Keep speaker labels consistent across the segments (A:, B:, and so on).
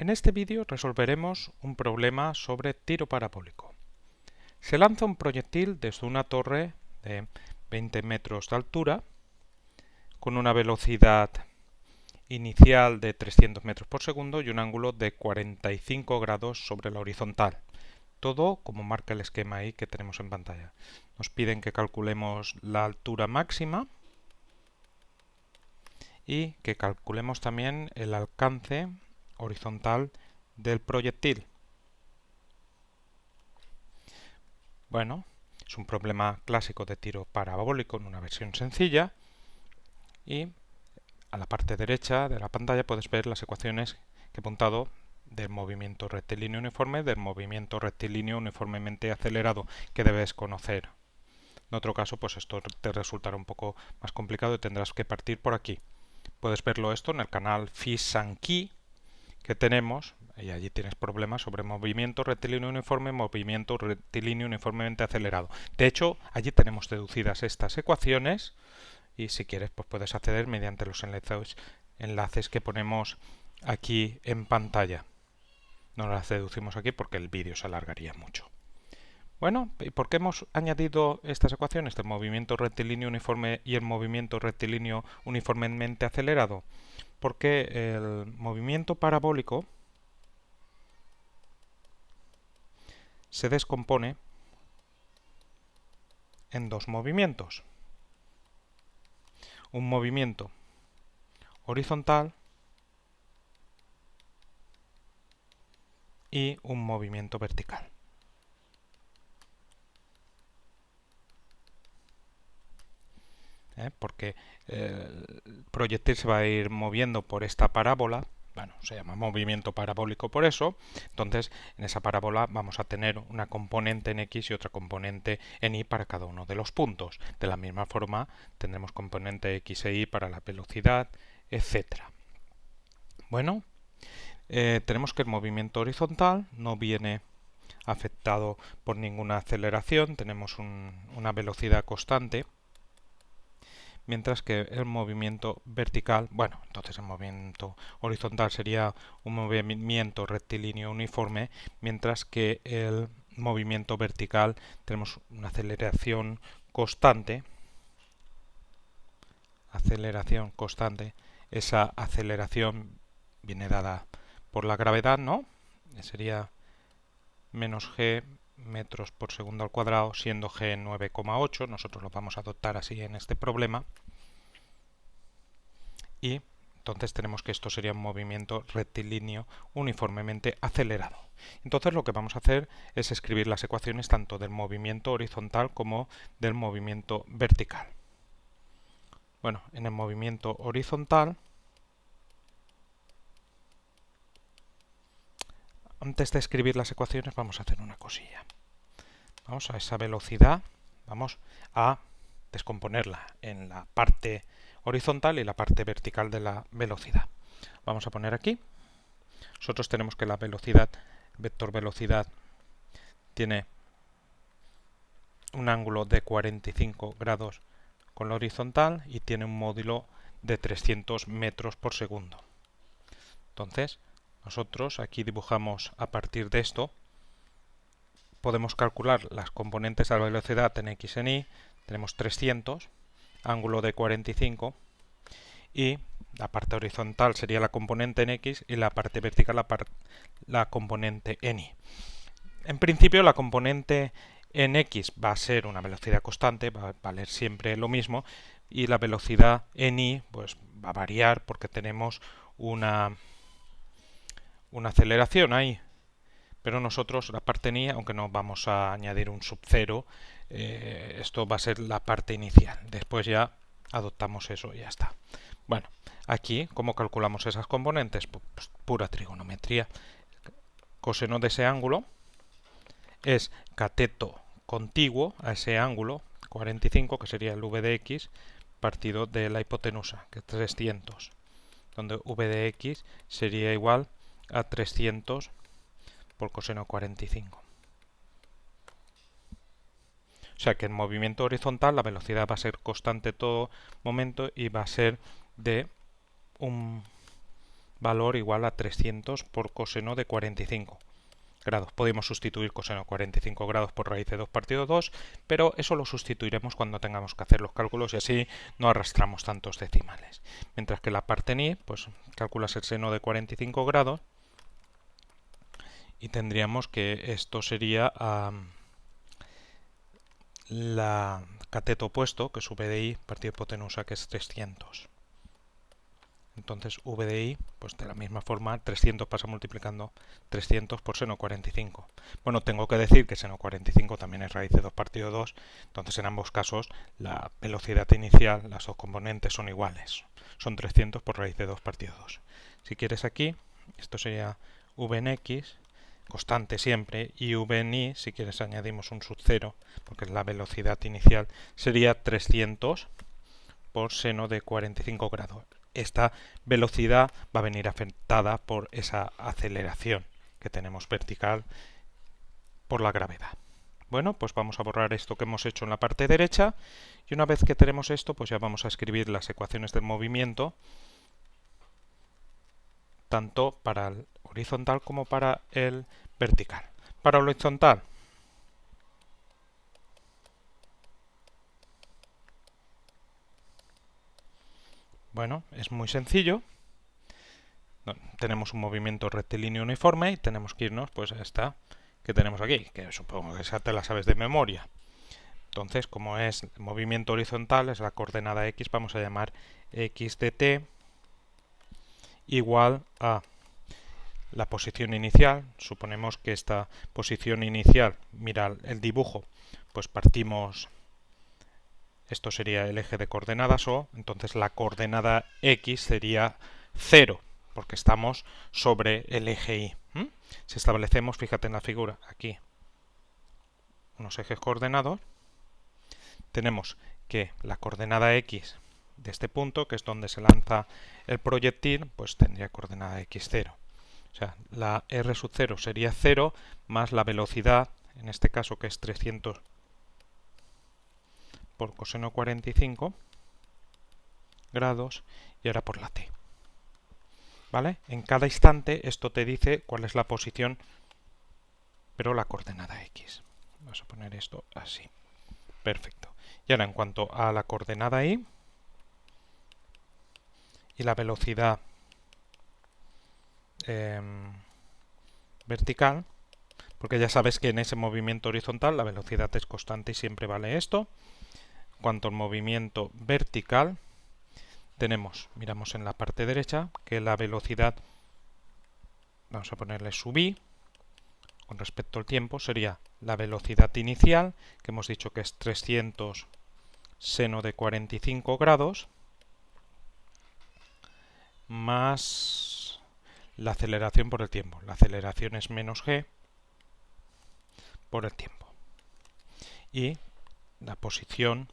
A: En este vídeo resolveremos un problema sobre tiro parabólico. Se lanza un proyectil desde una torre de 20 metros de altura con una velocidad inicial de 300 metros por segundo y un ángulo de 45 grados sobre la horizontal. Todo como marca el esquema ahí que tenemos en pantalla. Nos piden que calculemos la altura máxima y que calculemos también el alcance horizontal del proyectil. Bueno, es un problema clásico de tiro parabólico en una versión sencilla y a la parte derecha de la pantalla puedes ver las ecuaciones que he apuntado del movimiento rectilíneo uniforme, del movimiento rectilíneo uniformemente acelerado, que debes conocer. En otro caso, pues esto te resultará un poco más complicado y tendrás que partir por aquí. Puedes verlo esto en el canal Fish&Key que tenemos, y allí tienes problemas sobre movimiento rectilíneo uniforme, movimiento rectilíneo uniformemente acelerado. De hecho, allí tenemos deducidas estas ecuaciones y si quieres pues puedes acceder mediante los enlaces que ponemos aquí en pantalla. No las deducimos aquí porque el vídeo se alargaría mucho. Bueno, ¿y por qué hemos añadido estas ecuaciones del movimiento rectilíneo uniforme y el movimiento rectilíneo uniformemente acelerado? Porque el movimiento parabólico se descompone en dos movimientos. Un movimiento horizontal y un movimiento vertical. Porque el proyectil se va a ir moviendo por esta parábola, bueno, se llama movimiento parabólico por eso, entonces en esa parábola vamos a tener una componente en X y otra componente en Y para cada uno de los puntos. De la misma forma tendremos componente X e Y para la velocidad, etc. Bueno, tenemos que el movimiento horizontal no viene afectado por ninguna aceleración, tenemos una velocidad constante, mientras que el movimiento vertical, bueno, entonces el movimiento horizontal sería un movimiento rectilíneo uniforme, mientras que el movimiento vertical tenemos una aceleración constante. Esa aceleración viene dada por la gravedad, ¿no? Sería menos g metros por segundo al cuadrado, siendo g 9,8. Nosotros lo vamos a adoptar así en este problema. Y entonces tenemos que esto sería un movimiento rectilíneo uniformemente acelerado. Entonces lo que vamos a hacer es escribir las ecuaciones tanto del movimiento horizontal como del movimiento vertical. Bueno, en el movimiento horizontal, antes de escribir las ecuaciones vamos a hacer una cosilla. Vamos a esa velocidad, vamos a descomponerla en la parte horizontal y la parte vertical de la velocidad. Vamos a poner aquí. Nosotros tenemos que la velocidad, vector velocidad, tiene un ángulo de 45 grados con la horizontal y tiene un módulo de 300 metros por segundo. Entonces, nosotros aquí dibujamos a partir de esto, podemos calcular las componentes de la velocidad en X en Y, tenemos 300, ángulo de 45, y la parte horizontal sería la componente en X y la parte vertical la componente en Y. En principio la componente en X va a ser una velocidad constante, va a valer siempre lo mismo, y la velocidad en Y pues va a variar porque tenemos una aceleración ahí. Pero nosotros la parte en Y, aunque no vamos a añadir un subcero, esto va a ser la parte inicial. Después ya adoptamos eso y ya está. Bueno, aquí, ¿cómo calculamos esas componentes? Pues pura trigonometría. Coseno de ese ángulo es cateto contiguo a ese ángulo, 45, que sería el v de x, partido de la hipotenusa, que es 300, donde v de x sería igual a 300 por coseno 45. O sea que en movimiento horizontal la velocidad va a ser constante todo momento y va a ser de un valor igual a 300 por coseno de 45 grados. Podemos sustituir coseno de 45 grados por raíz de 2 partido 2, pero eso lo sustituiremos cuando tengamos que hacer los cálculos y así no arrastramos tantos decimales. Mientras que la parte ni, pues calculas el seno de 45 grados y tendríamos que esto sería la cateto opuesto, que es v de i, partido de hipotenusa, que es 300. Entonces v de i, pues de la misma forma, 300 pasa multiplicando 300 por seno 45. Bueno, tengo que decir que seno 45 también es raíz de 2 partido 2, entonces en ambos casos la velocidad inicial, las dos componentes son iguales. Son 300 por raíz de 2 partido 2. Si quieres aquí, esto sería v en x, constante siempre, y v en i, si quieres añadimos un sub 0, porque es la velocidad inicial, sería 300 por seno de 45 grados. Esta velocidad va a venir afectada por esa aceleración que tenemos vertical por la gravedad. Bueno, pues vamos a borrar esto que hemos hecho en la parte derecha y una vez que tenemos esto, pues ya vamos a escribir las ecuaciones del movimiento tanto para el horizontal como para el vertical. Para el horizontal, bueno, es muy sencillo. Tenemos un movimiento rectilíneo uniforme y tenemos que irnos pues a esta que tenemos aquí, que supongo que esa te la sabes de memoria. Entonces, como es movimiento horizontal, es la coordenada x, vamos a llamar x de t igual a la posición inicial. Suponemos que esta posición inicial, mira el dibujo, pues partimos, esto sería el eje de coordenadas O, entonces la coordenada x sería 0, porque estamos sobre el eje Y. Si establecemos, fíjate en la figura, aquí, unos ejes coordenados, tenemos que la coordenada x de este punto, que es donde se lanza el proyectil, pues tendría coordenada x0. O sea, la r sub 0 sería 0 más la velocidad, en este caso que es 300 por coseno 45 grados, y ahora por la t. ¿Vale? En cada instante esto te dice cuál es la posición, pero la coordenada x. Vamos a poner esto así. Perfecto. Y ahora en cuanto a la coordenada y la velocidad vertical, porque ya sabes que en ese movimiento horizontal la velocidad es constante y siempre vale esto. En cuanto al movimiento vertical, tenemos, miramos en la parte derecha, que la velocidad, vamos a ponerle sub i, con respecto al tiempo, sería la velocidad inicial, que hemos dicho que es 300 seno de 45 grados, más la aceleración por el tiempo. La aceleración es menos g por el tiempo. Y la posición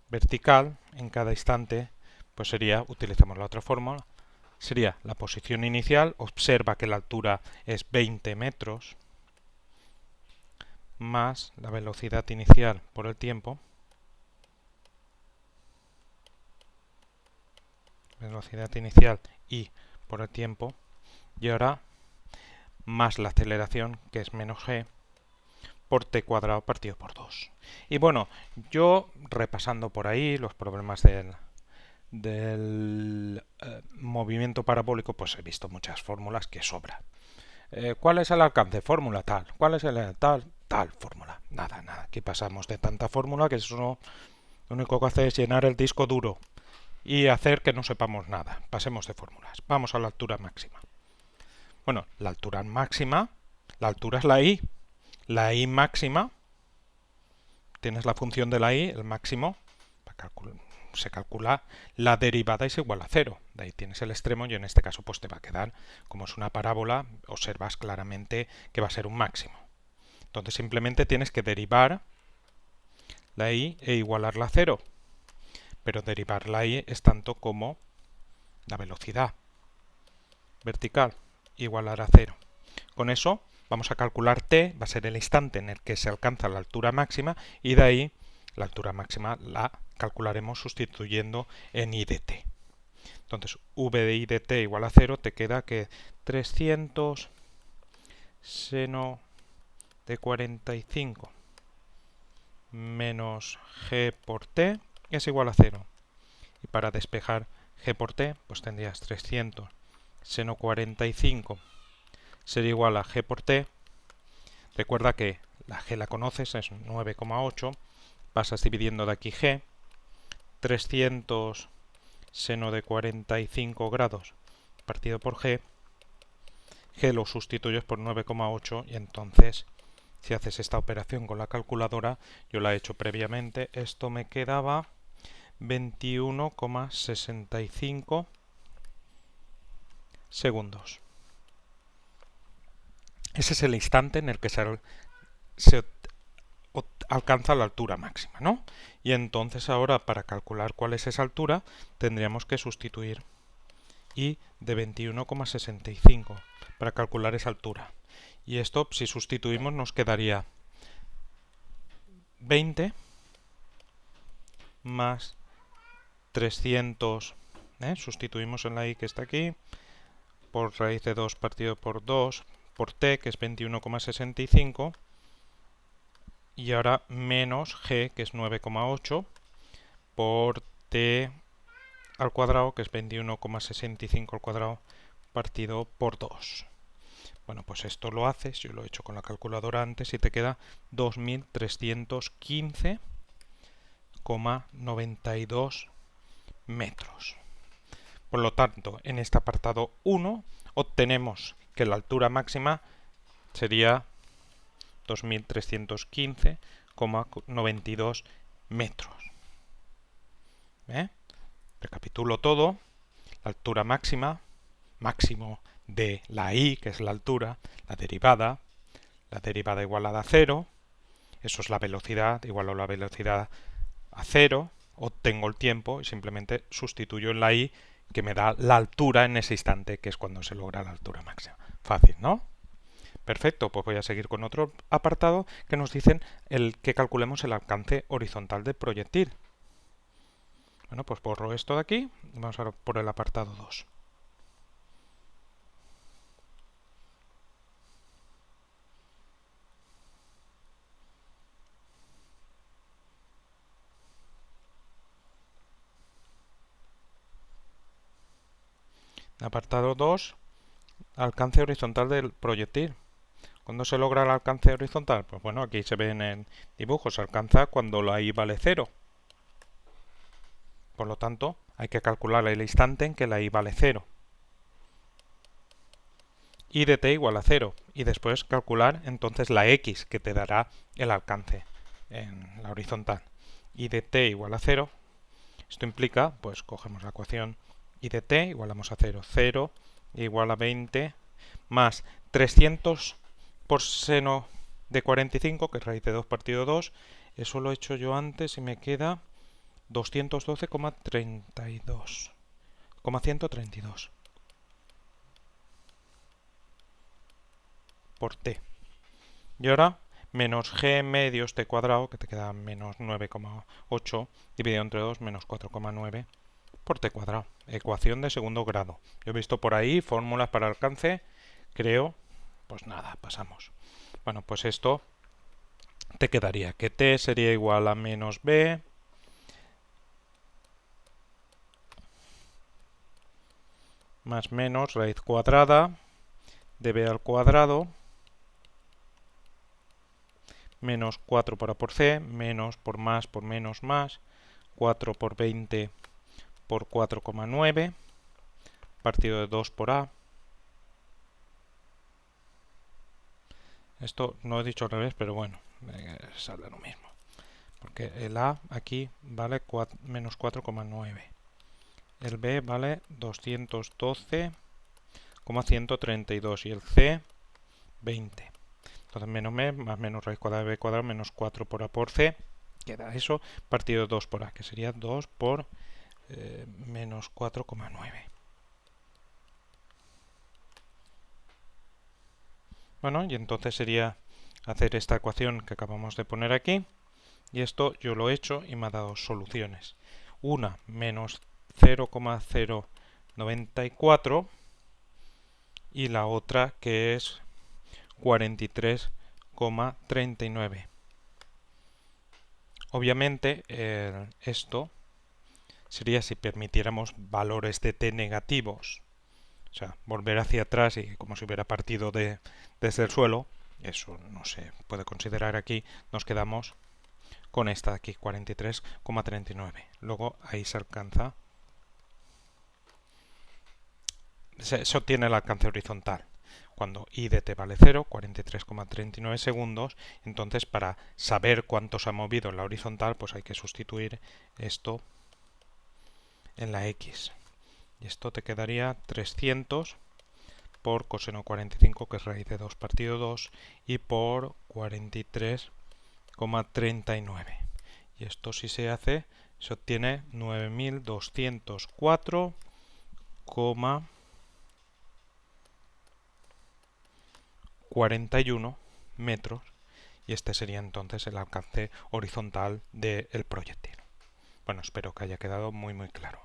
A: vertical en cada instante, pues sería, utilizamos la otra fórmula, sería la posición inicial, observa que la altura es 20 metros, más la velocidad inicial por el tiempo, velocidad inicial y por el tiempo, y ahora más la aceleración, que es menos g, por t cuadrado partido por 2. Y bueno, yo repasando por ahí los problemas del movimiento parabólico, pues he visto muchas fórmulas que sobra. ¿Cuál es el alcance? Fórmula tal. ¿Cuál es el tal fórmula? Nada. Aquí pasamos de tanta fórmula que eso lo único que hace es llenar el disco duro y hacer que no sepamos nada. Pasemos de fórmulas. Vamos a la altura máxima. Bueno, la altura máxima, la altura es la i. La i máxima, tienes la función de la i, el máximo, se calcula la derivada es igual a 0. De ahí tienes el extremo y en este caso pues te va a quedar, como es una parábola, observas claramente que va a ser un máximo. Entonces simplemente tienes que derivar la i e igualarla a 0. Pero derivar la i es tanto como la velocidad vertical igualar a 0. Con eso vamos a calcular t, va a ser el instante en el que se alcanza la altura máxima, y de ahí la altura máxima la calcularemos sustituyendo en i de t. Entonces, v de i de t igual a 0, te queda que 300 seno de 45 menos g por t es igual a 0. Y para despejar g por t, pues tendrías 300 seno 45 sería igual a g por t. Recuerda que la g la conoces, es 9,8. Pasas dividiendo de aquí g. 300 seno de 45 grados partido por g. G lo sustituyes por 9,8 y entonces, si haces esta operación con la calculadora, yo la he hecho previamente, esto me quedaba 21,65 segundos. Ese es el instante en el que se alcanza la altura máxima, ¿no? Y entonces ahora, para calcular cuál es esa altura, tendríamos que sustituir i de 21,65 para calcular esa altura. Y esto, si sustituimos, nos quedaría 20 más 300, sustituimos en la i que está aquí, por raíz de 2 partido por 2, por t, que es 21,65, y ahora menos g, que es 9,8, por t al cuadrado, que es 21,65 al cuadrado, partido por 2. Bueno, pues esto lo haces, yo lo he hecho con la calculadora antes, y te queda 2315,92 metros. Por lo tanto, en este apartado 1 obtenemos que la altura máxima sería 2315,92 metros. Recapitulo todo. La altura máxima, máximo de la i, que es la altura, la derivada igualada a 0, eso es la velocidad, igualo la velocidad a 0, obtengo el tiempo y simplemente sustituyo en la i, que me da la altura en ese instante, que es cuando se logra la altura máxima. Fácil, ¿no? Perfecto, pues voy a seguir con otro apartado que nos dicen que calculemos el alcance horizontal del proyectil. Bueno, pues borro esto de aquí y vamos ahora por el apartado 2. Apartado 2, alcance horizontal del proyectil. ¿Cuándo se logra el alcance horizontal? Pues bueno, aquí se ve en el dibujo, se alcanza cuando la i vale 0. Por lo tanto, hay que calcular el instante en que la i vale 0. I de t igual a 0. Y después calcular entonces la x que te dará el alcance en la horizontal. I de t igual a 0. Esto implica, pues cogemos la ecuación i de t, igualamos a 0. 0 igual a 20 más 300 por seno de 45, que es raíz de 2 partido 2. Eso lo he hecho yo antes y me queda 212,132 por t. Y ahora menos g medios t cuadrado, que te queda menos 9,8 dividido entre 2, menos 4,9 por t cuadrado. Ecuación de segundo grado. Yo he visto por ahí fórmulas para alcance, creo, pues nada, pasamos. Bueno, pues esto te quedaría que t sería igual a menos b más menos raíz cuadrada de b al cuadrado menos 4 por a por c, menos por más por menos más, 4 por 20 por 4,9, partido de 2 por a. Esto no he dicho al revés, pero bueno, sale lo mismo. Porque el a aquí vale menos 4,9. El b vale 212,132 y el c 20. Entonces menos b más menos raíz cuadrada de b cuadrado menos 4 por a por c. Queda eso partido de 2 por a, que sería 2 por menos 4,9. Bueno, y entonces sería hacer esta ecuación que acabamos de poner aquí. Y esto yo lo he hecho y me ha dado soluciones. Una menos 0,094 y la otra que es 43,39. Obviamente esto sería si permitiéramos valores de t negativos, o sea, volver hacia atrás y como si hubiera partido desde el suelo. Eso no se puede considerar aquí. Nos quedamos con esta de aquí, 43,39. Luego ahí se alcanza, se obtiene el alcance horizontal cuando i de t vale 0, 43,39 segundos. Entonces, para saber cuánto se ha movido en la horizontal, pues hay que sustituir esto en la x. Y esto te quedaría 300 por coseno 45, que es raíz de 2 partido 2, y por 43,39. Y esto, si se hace, se obtiene 9204,41 metros, y este sería entonces el alcance horizontal del proyectil. Bueno, espero que haya quedado muy claro.